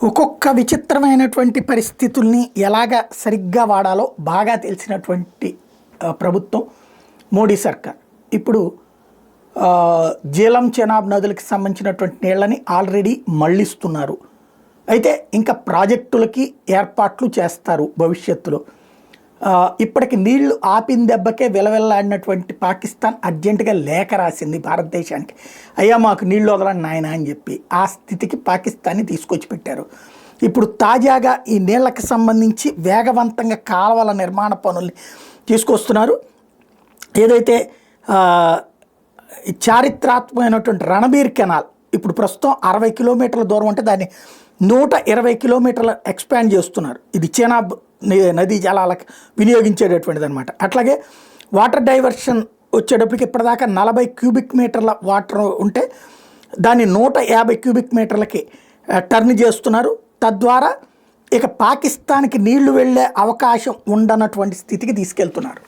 ఒక్కొక్క విచిత్రమైనటువంటి పరిస్థితుల్ని ఎలాగ సరిగ్గా వాడాలో బాగా తెలిసినటువంటి ప్రభుత్వం మోడీ సర్కార్. ఇప్పుడు జీలం చెనాబ్ నదులకు సంబంధించినటువంటి నీళ్ళని ఆల్రెడీ మళ్ళిస్తున్నారు. అయితే ఇంకా ప్రాజెక్టులకి ఏర్పాట్లు చేస్తారు భవిష్యత్తులో. ఇప్పటికి నీళ్లు ఆపిన దెబ్బకే విలవిల్లాడినటువంటి పాకిస్తాన్ అర్జెంటుగా లేఖ రాసింది భారతదేశానికి. అయ్యా మాకు నీళ్లు వదలండి నాయన అని చెప్పి ఆ స్థితికి పాకిస్తాన్ని తీసుకొచ్చి పెట్టారు. ఇప్పుడు తాజాగా ఈ నీళ్లకు సంబంధించి వేగవంతంగా కాలువల నిర్మాణ పనుల్ని తీసుకొస్తున్నారు. ఏదైతే చారిత్రాత్మకమైనటువంటి రణబీర్ కెనాల్ ఇప్పుడు ప్రస్తుతం 60 కిలోమీటర్ల దూరం ఉంటే దాన్ని 120 కిలోమీటర్ల ఎక్స్పాండ్ చేస్తున్నారు. ఇది చెనాబ్ నదీ జలాలకు వినియోగించేటటువంటిది అనమాట. అట్లాగే వాటర్ డైవర్షన్ వచ్చేటప్పటికి ఇప్పటిదాకా 40 క్యూబిక్ మీటర్ల వాటర్ ఉంటే దాన్ని 150 క్యూబిక్ మీటర్లకి టర్న్ చేస్తున్నారు. తద్వారా ఇక పాకిస్తాన్కి నీళ్లు వెళ్ళే అవకాశం ఉండనటువంటి స్థితికి తీసుకెళ్తున్నారు.